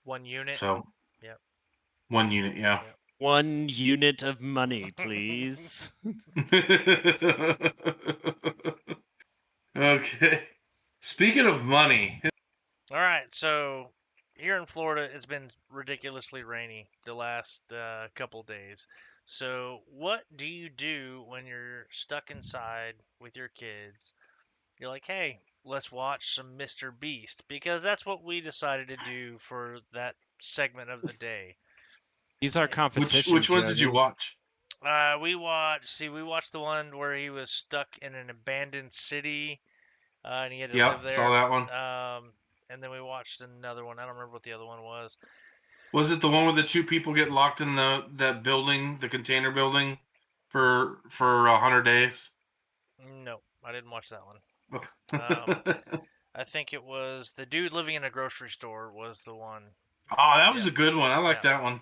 1 unit. So Yep. 1 unit, yeah. Yep. 1 unit of money, please. Okay. Speaking of money, All right, so here in Florida, it's been ridiculously rainy the last couple days. So, what do you do when you're stuck inside with your kids? You're like, hey, let's watch some Mr. Beast because that's what we decided to do for that segment of the day. He's our competition, which ones did you Jody. watch? We watched the one where he was stuck in an abandoned city, and he had to live Yep, saw there. that one. And then we watched another one. I don't remember what the other one was. Was it the one where the two people get locked in that building, the container building, for 100 days? No, I didn't watch that one. Um, Okay. I think it was the dude living in a grocery store was the one. Oh, that was Yeah, a good one. I like yeah. that one.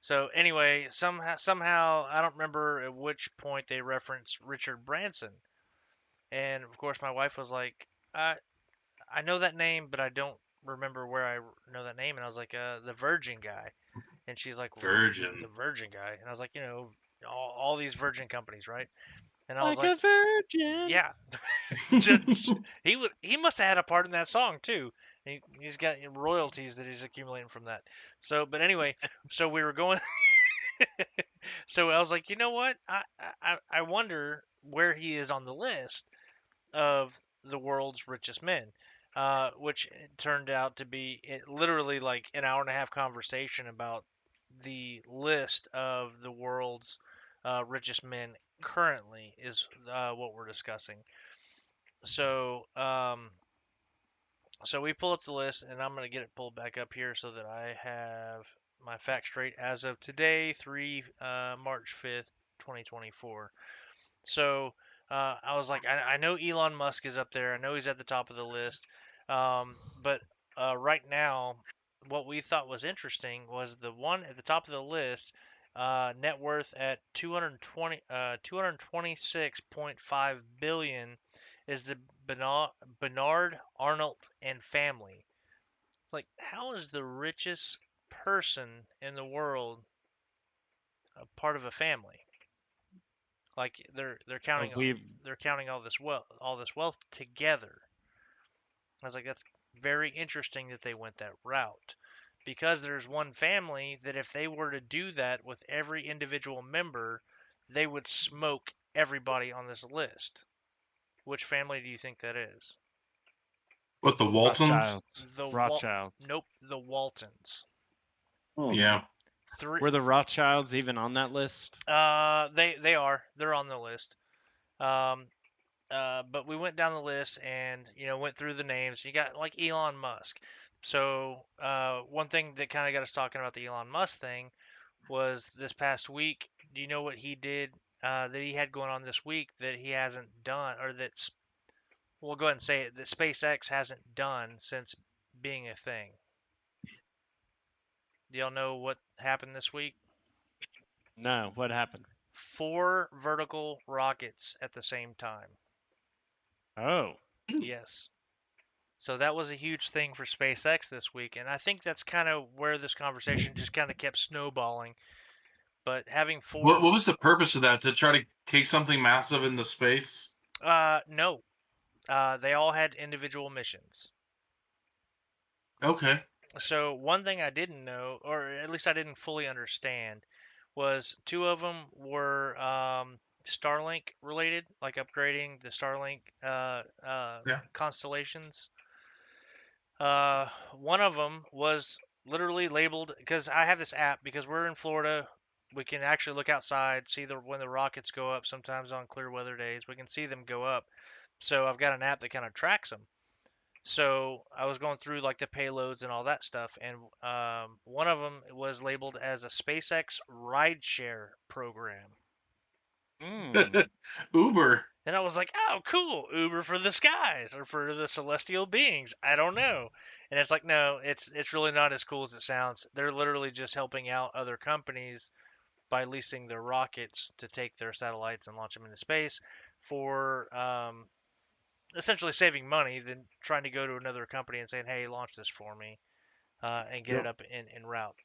So anyway, somehow I don't remember at which point they referenced Richard Branson, and of course my wife was like, I know that name, but I don't remember where I know that name. And I was like, the Virgin guy. And she's like, well, the Virgin. Virgin guy. And I was like, all these Virgin companies, right? And I was Like like, a virgin. yeah, he must have had a part in that song too. He's got royalties that he's accumulating from that. So, but anyway, so we were going. So I was like, you know what? I wonder where he is on the list of the world's richest men, which turned out to be literally like an hour and a half conversation about the list of the world's richest men currently is what we're discussing. So, so we pull up the list, and I'm going to get it pulled back up here so that I have my facts straight as of today, March 5th, 2024. So I was like, I know Elon Musk is up there. I know he's at the top of the list. But right now, what we thought was interesting was the one at the top of the list, net worth at 226.5 billion, is the Bernard Arnault and family. It's like, how is the richest person in the world a part of a family? Like We they're counting all this wealth together. I was like, that's very interesting that they went that route. Because there's one family that if they were to do that with every individual member, they would smoke everybody on this list. Which family do you think that is? What, the Waltons? Rothschilds. The Rothschilds. Nope, the Waltons. Hmm. Yeah. Three. Were the Rothschilds even on that list? They are. They're on the list. Um, but we went down the list and went through the names. You got like Elon Musk. So one thing that kind of got us talking about the Elon Musk thing was this past week. Do you know what he did that he had going on this week that he hasn't done, or that's we'll go ahead and say it that SpaceX hasn't done since being a thing? Do y'all know what happened this week? No. What happened? 4 vertical rockets at the same time. Oh. Yes. So that was a huge thing for SpaceX this week, and I think that's kind of where this conversation just kind of kept snowballing. But having What was the purpose of that? To try to take something massive into space? no, they all had individual missions. Okay. So one thing I didn't know, or at least I didn't fully understand, was 2 of them were Starlink related, like upgrading the Starlink Yeah. constellations. One of them was literally labeled because I have this app because we're in Florida. We can actually look outside, see when the rockets go up. Sometimes on clear weather days, we can see them go up. So I've got an app that kind of tracks them. So I was going through like the payloads and all that stuff, and one of them was labeled as a SpaceX rideshare program. Hmm. Uber. And I was like, oh, cool, Uber for the skies or for the celestial beings. I don't know. And it's like, no, it's really not as cool as it sounds. They're literally just helping out other companies by leasing their rockets to take their satellites and launch them into space for essentially saving money than trying to go to another company and saying, hey, launch this for me. and get it Yep. up in route.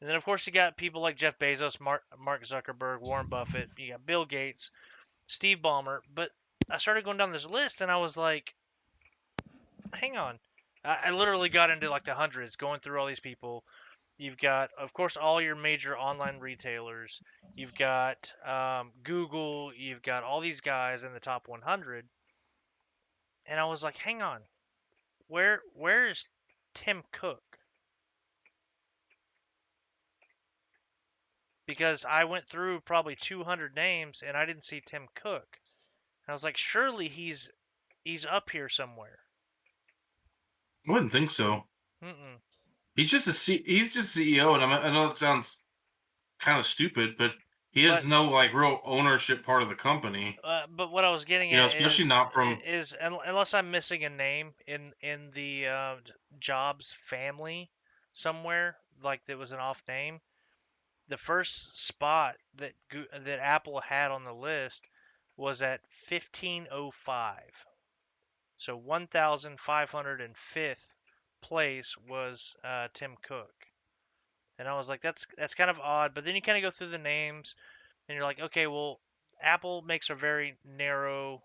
And then of course you got people like Jeff Bezos, Mark Zuckerberg, Warren Buffett. You got Bill Gates, Steve Ballmer. But I started going down this list, and I was like, hang on. I literally got into like the hundreds going through all these people. You've got, of course, all your major online retailers. You've got Google. You've got all these guys in the top 100. And I was like, hang on. Where is Tim Cook? Because I went through probably 200 names and I didn't see Tim Cook. And I was like, surely he's up here somewhere. I wouldn't think so. Mm-mm. He's just he's just CEO, and I know that sounds kind of stupid, but he has But no like real ownership part of the company. but what I was getting You know, at especially not from. is unless I'm missing a name in the Jobs family somewhere, like that was an off name. The first spot that Apple had on the list was at 1505. So 1505th place was Tim Cook. And I was like, that's kind of odd. But then you kind of go through the names, and you're like, okay, well, Apple makes a very narrow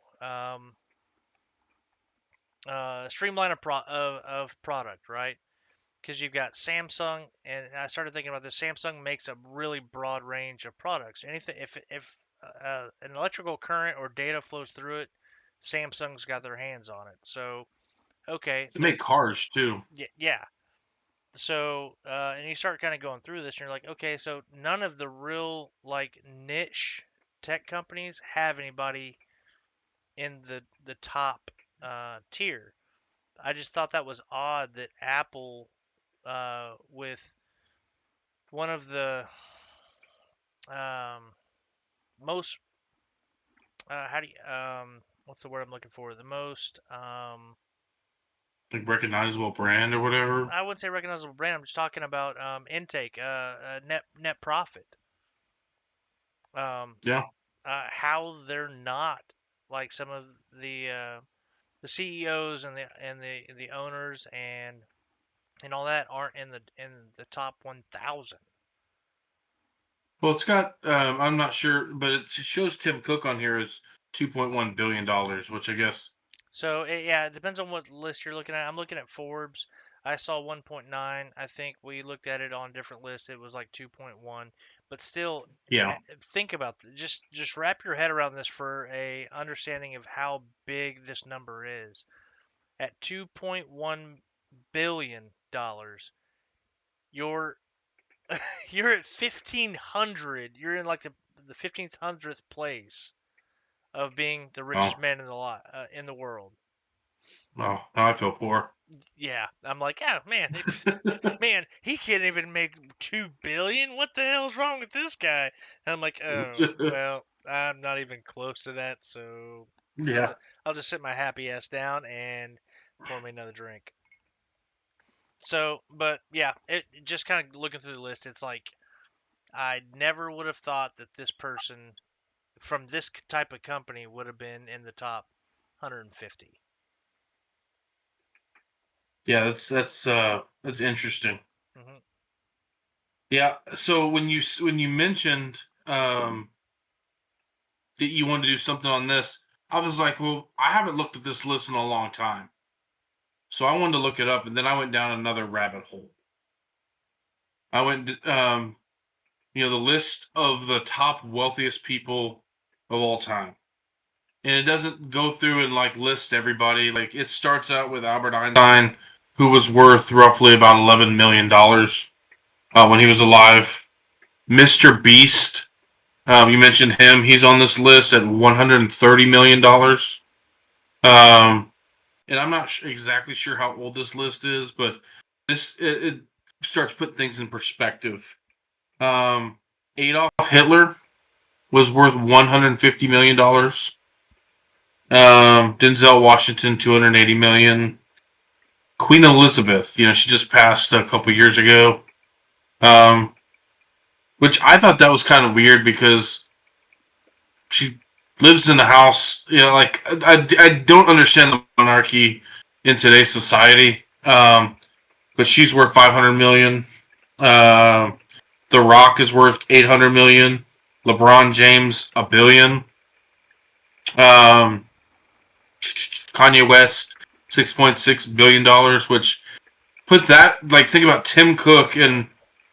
streamline of product, right? Because you've got Samsung, and I started thinking about this. Samsung makes a really broad range of products. Anything if an electrical current or data flows through it, Samsung's got their hands on it. So okay, They make cars too. yeah. So and you start kind of going through this, and you're like, okay, so none of the real like niche tech companies have anybody in the top tier. I just thought that was odd that Apple, with one of the um, most how do you what's the word I'm looking for? The most Like recognizable brand or whatever. I wouldn't say recognizable brand. I'm just talking about intake, net profit. Um, Yeah. how they're not like some of the CEOs and the owners and all that aren't in the top 1,000. Well, it's got. I'm not sure, but it shows Tim Cook on here as $2.1 billion, which I guess. So yeah, it depends on what list you're looking at. I'm looking at Forbes. I saw 1.9. I think we looked at it on different lists. It was like 2.1. But still, Yeah. think about just wrap your head around this for a understanding of how big this number is. At 2.1 billion dollars, you're you're at 1,500. You're in like the 1,500th place of being the richest Oh. man in the lot in the world. Oh. Now I feel poor. Yeah, I'm like, oh man, man, he can't even make 2 billion. What the hell's wrong with this guy? And I'm like, oh well, I'm not even close to that, so I'll Yeah. just I'll just sit my happy ass down and pour me another drink. So, but yeah, it just kind of looking through the list, it's like I never would have thought that this person from this type of company would have been in the top 150. Yeah. That's interesting. Hmm. Yeah. So when you mentioned that you wanted to do something on this, I was like, well, I haven't looked at this list in a long time, so I wanted to look it up, and then I went down another rabbit hole. I went, the list of the top wealthiest people of all time, and it doesn't go through and like list everybody. Like it starts out with Albert Einstein, who was worth roughly about $11 million when he was alive. Mr. Beast, you mentioned him. He's on this list at $130 million. Um, and I'm not exactly sure how old this list is, but it starts putting things in perspective. Um, Adolf Hitler was worth $150 million. Denzel Washington, 280 million. Queen Elizabeth, she just passed a couple years ago. Um, which I thought that was kind of weird because she lives in the house. Like I don't understand the monarchy in today's society. but she's worth $500 million. The Rock is worth $800 million. LeBron James $1 billion. Kanye West $6.6 billion, which put that, like, think about Tim Cook and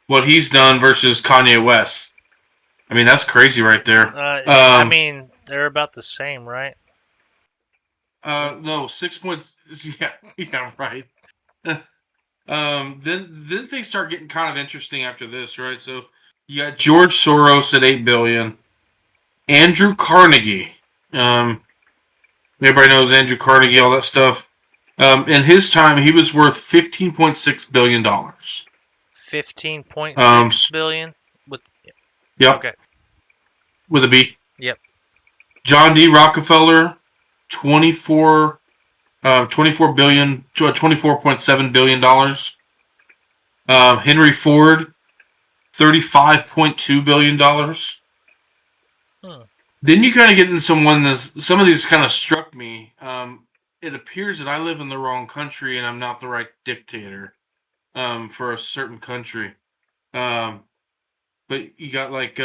what he's done versus Kanye West. I mean, that's crazy right there. I mean, they're about the same, right? No, 6 points. Yeah, right. Then things start getting kind of interesting after this, right? So you got George Soros at $8 billion, Andrew Carnegie. Everybody knows Andrew Carnegie, all that stuff. In his time, he was worth $15.6 billion. 15.6 billion with. Yep. Okay. With a B. Yep. John D. Rockefeller, 24 billion to $24.7 billion. Henry Ford, $35.2 billion. Then you kind of get into some of these kind of struck me. It appears that I live in the wrong country and I'm not the right dictator for a certain country. But you got like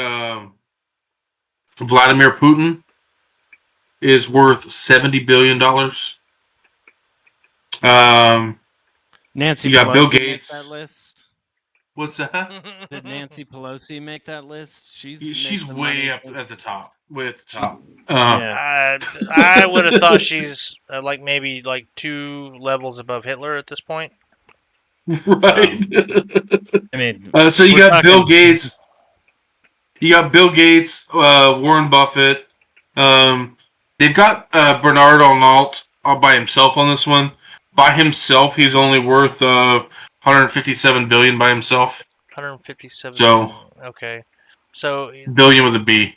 Vladimir Putin is worth $70 billion. Nancy you got Pelosi Bill make Gates. that list? What's that? Did Nancy Pelosi make that list? She's way up at the top. Way at the top. Yeah. I would have thought she's like maybe like 2 levels above Hitler at this point. Right. I mean, so you we're got Bill talking- Gates. You got Bill Gates, Warren Buffett. They've got Bernard Arnault all by himself on this one. By himself, he's only worth $157 billion by himself. 157. So okay, so billion with a B.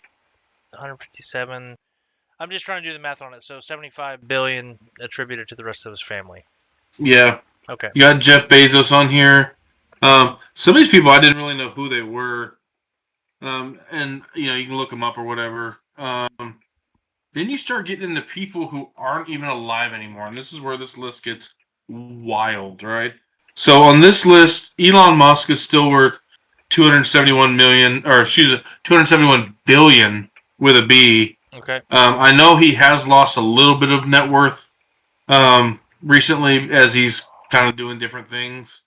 157. I'm just trying to do the math on it. So 75 billion attributed to the rest of his family. Yeah. Okay. You got Jeff Bezos on here. Some of these people I didn't really know who they were. And you can look them up or whatever. Then you start getting into people who aren't even alive anymore, and this is where this list gets wild, right? So on this list, Elon Musk is still worth 271 million, or excuse me, 271 billion with a B. Okay. I know he has lost a little bit of net worth recently as he's kind of doing different things.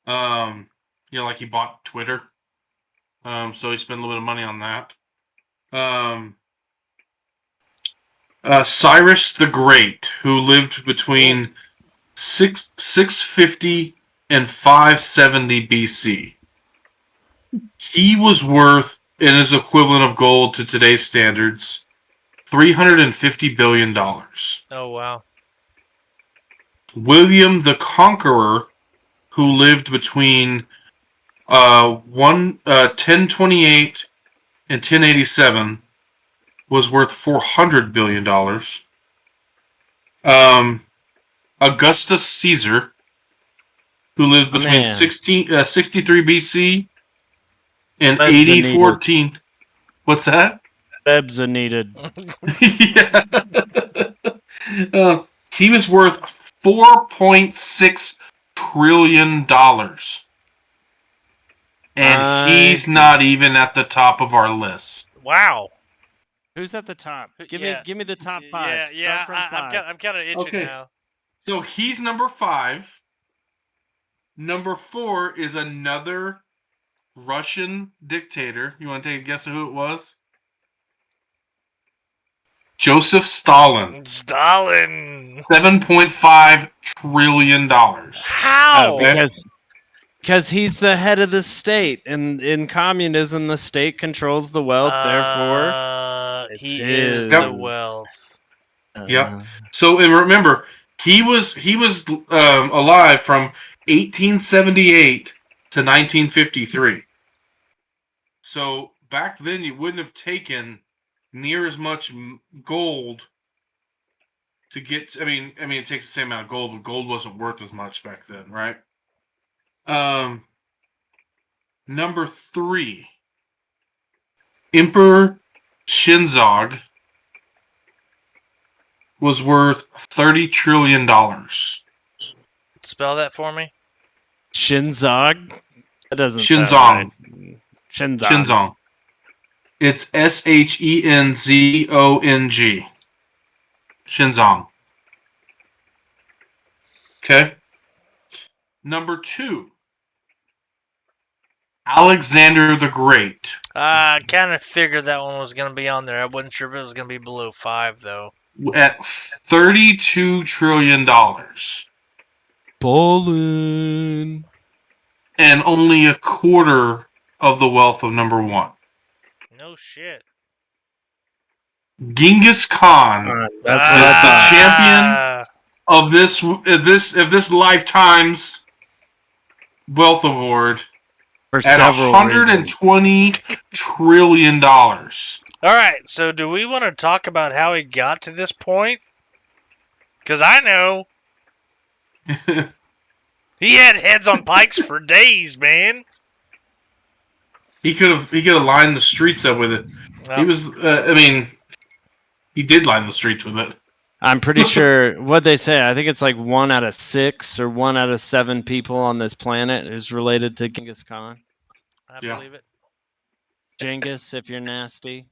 Like he bought Twitter. So he spent a little bit of money on that. Cyrus the Great, who lived between 650 and 570 BC. He was worth, in his equivalent of gold to today's standards, $350 billion. Oh, wow. William the Conqueror, who lived between 1028 and 1087, was worth $400 billion. Augustus Caesar, who lived between 63 BC and 8014. What's that? Bebs are needed. Yeah. He was worth $4.6 trillion. And he's not even at the top of our list. Wow. Who's at the top? Give me the top 5. Yeah. Start from 5. I'm kind of itching now. So he's number 5. Number 4 is another Russian dictator. You want to take a guess of who it was? Joseph Stalin. Stalin. $7.5 trillion. How? Because he's the head of the state, and in communism, the state controls the wealth. Therefore, he is the wealth. Yeah. So remember, he was alive from 1878 to 1953. So back then, you wouldn't have taken near as much gold to get. I mean, it takes the same amount of gold, but gold wasn't worth as much back then, right? Number 3, Emperor Shinzog was worth $30 trillion. Spell that for me. Shinzog? That doesn't sound Shinzong. right. Shinzong. Shinzong. It's Shenzong. Shinzong. Okay. Number 2. Alexander the Great. I kind of figured that one was going to be on there. I wasn't sure if it was going to be below 5, though. At $32 trillion. Ballin'. And only a quarter of the wealth of number 1. No shit. Genghis Khan That's is what I the thought. champion of this lifetime's wealth award For at several reasons. $120 trillion. All right, so do we want to talk about how he got to this point? Because I know he had heads on pikes for days, man. He could have lined the streets up with it. Well, He was. He did line the streets with it. I'm pretty sure what they say. I think it's like 1 out of 6 or 1 out of 7 people on this planet is related to Genghis Khan. I Yeah. believe it. Genghis, if you're nasty.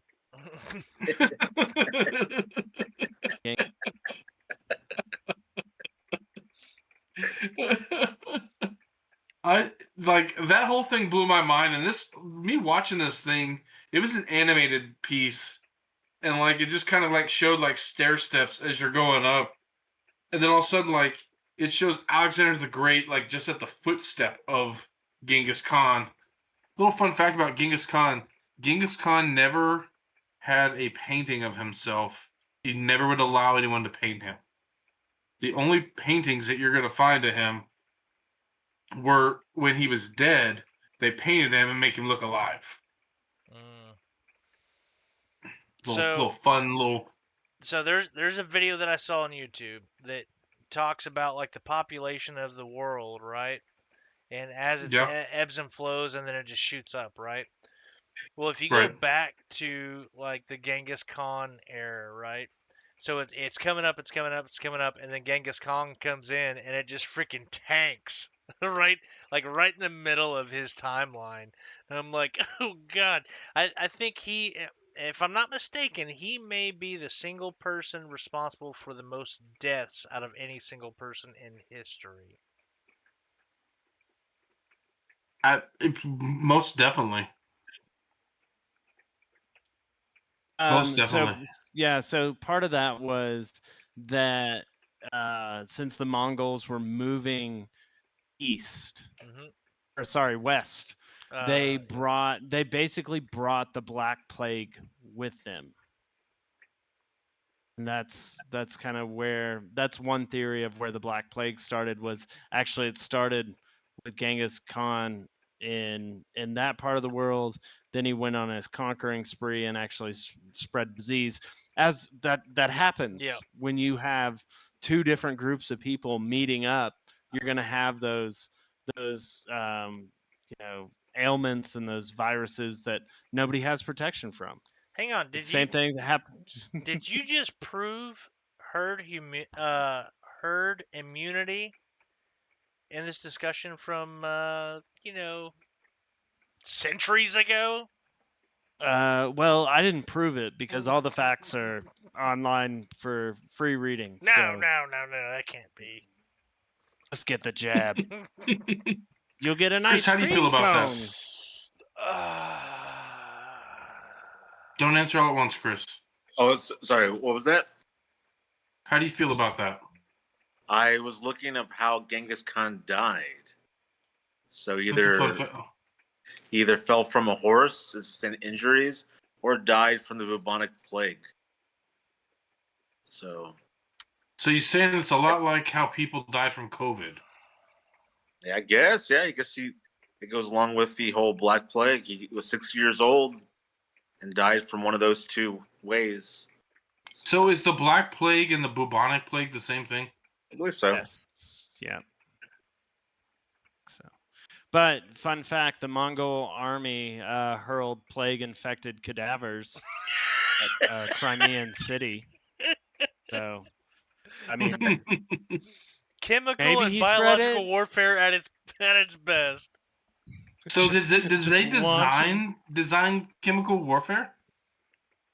I like that whole thing blew my mind, and me watching this thing, it was an animated piece, and like it just kind of like showed like stair steps as you're going up, and then all of a sudden like it shows Alexander the Great like just at the footstep of Genghis Khan. Little fun fact about Genghis Khan: Genghis Khan never had a painting of himself. He never would allow anyone to paint him. The only paintings that you're going to find of him were when he was dead. They painted him and make him look alive. Little fun little. So there's a video that I saw on YouTube that talks about like the population of the world, right? And as it ebbs and flows, and then it just shoots up, right? Well, if you go back to like the Genghis Khan era, right? So it's coming up, it's coming up, it's coming up, and then Genghis Khan comes in, and it just freaking tanks, right? Like right in the middle of his timeline. And I'm like, oh god, I think he, if I'm not mistaken, he may be the single person responsible for the most deaths out of any single person in history. Most definitely. Most definitely. So part of that was that since the Mongols were moving west, they basically brought the Black Plague with them. And that's kind of where that's one theory of where the Black Plague started. Was actually it started with Genghis Khan in that part of the world. Then he went on his conquering spree and actually spread disease. As that happens when you have two different groups of people meeting up, you're going to have those ailments and those viruses that nobody has protection from. Hang on, same thing that happened. Did you just prove herd immunity in this discussion from centuries ago? Well, I didn't prove it because all the facts are online for free reading. No, so that can't be. Just get the jab. You'll get a nice. Chris, how do you feel about that? Don't answer all at once, Chris. Oh, sorry. What was that? How do you feel about that? I was looking up how Genghis Khan died. So either fell from a horse, sustained injuries, or died from the bubonic plague. So you're saying it's a lot like how people died from COVID? Yeah, I guess. Yeah, I guess it goes along with the whole Black Plague. He was 6 years old and died from one of those two ways. So is the Black Plague and the bubonic plague the same thing? I believe so. Yes. Yeah. So, but fun fact: the Mongol army hurled plague-infected cadavers at Crimean city. So, I mean, chemical Maybe and he spread biological it. warfare at its best. So Just- did just they launching. design chemical warfare?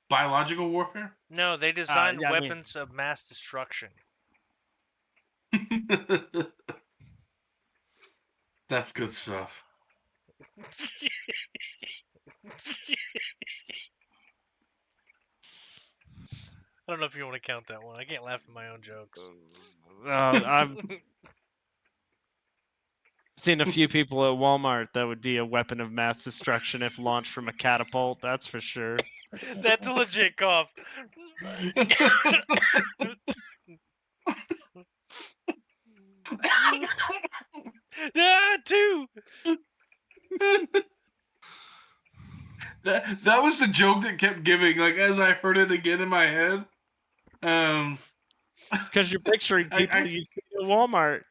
Biological warfare? No, they designed yeah, I mean, weapons of mass destruction. That's good stuff. I don't know if you want to count that one. I can't laugh at my own jokes. I've seen a few people at Walmart that would be a weapon of mass destruction if launched from a catapult. That's for sure. That's a legit cough. Two. That was the joke that kept giving. Like as I heard it again in my head. Because you're picturing people you see at Walmart.